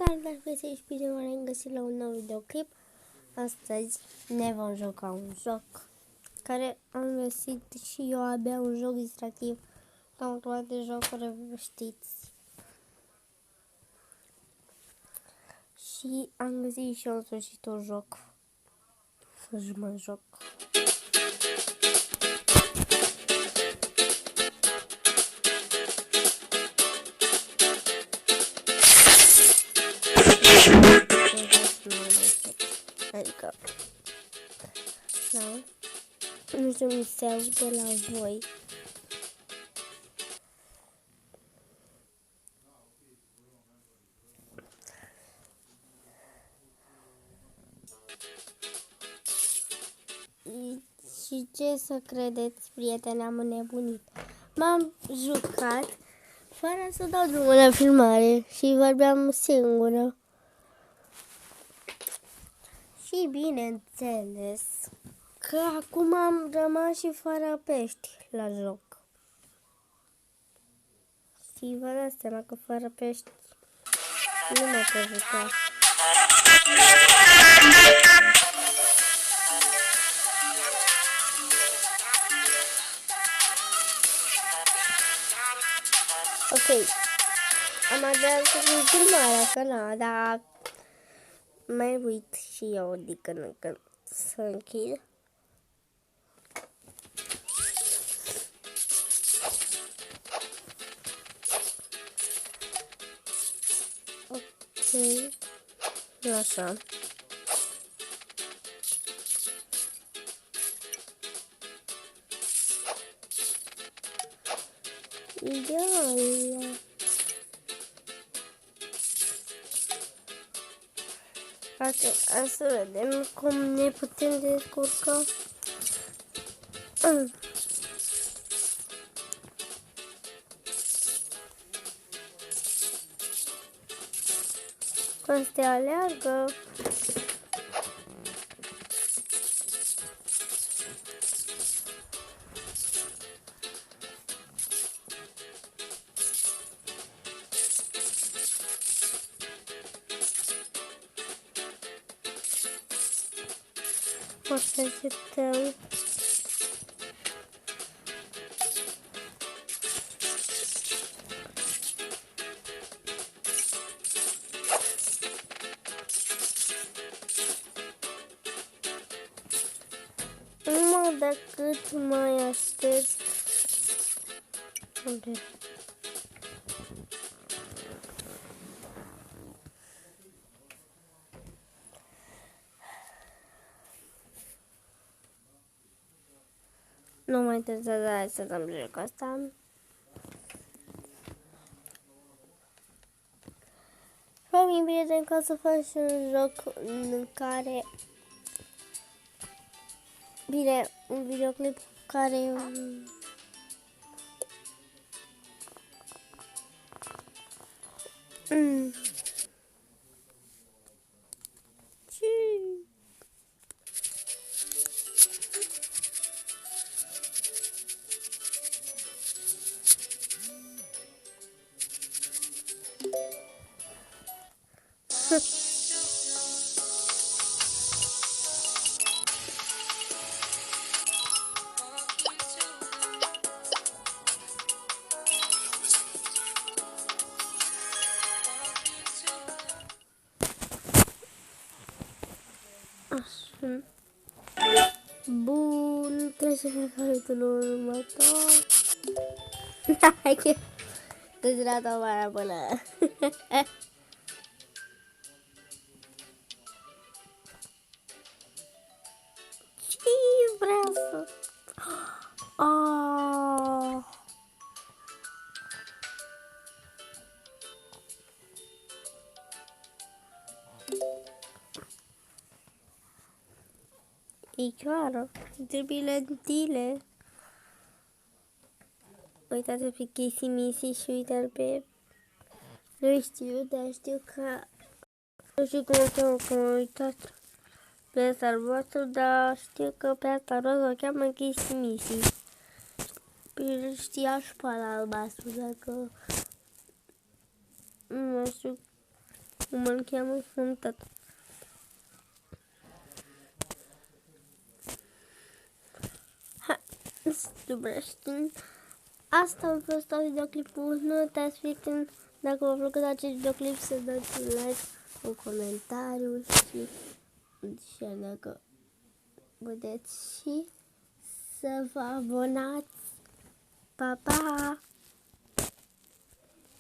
Salutare, băieți și bine m-am găsit la un nou videoclip. Astăzi ne vom juca un joc care am găsit și eu abia, un joc distractiv. Am toate jocuri, știți. Și am găsit și eu în sfârșit un joc să mă joc. Adică, da, nu știu, mi se aude la voi. Și ce să credeți, prieteni, am înnebunit. M-am jucat fără să dau drumul la filmare și vorbeam singură. Și bineînțeles că acum am rămas și fără pești la joc. Și vă dați seama că fără pești nu mă pot juca. Ok, am avea să fiu filmarea, că na, dar mai uit și eu de când în când să închid. Ok, așa. Ideal. Hai să vedem cum ne putem descurca. Când se aleargă. O să așteptăm. Numai decât mai aștept. Unde? Nu mai interesează să dăm jocul ăsta. Vă prieteni, ca să faci un joc în care... Bine, un videoclip care... Așa. Bun, trecem la capitolul următor. Hai că îți la toamara până. Ce vrea să... Icioară, trebuie lentile. Uitați pe Casey Missy și uitați pe... Nu știu, dar știu că... Nu știu cum o cheamă, că m-am uitat pe asta albastru, dar știu că pe asta roz o cheamă Casey Missy. Păi știa și pe ala albastru, dacă... Nu știu Mă cheamă Fruntat. Asta a fost videoclipul. Nu uitați, prieteni, dacă v-a plăcut acest videoclip, să dați un like, un comentariu și dacă puteți și să vă abonați. Pa, pa!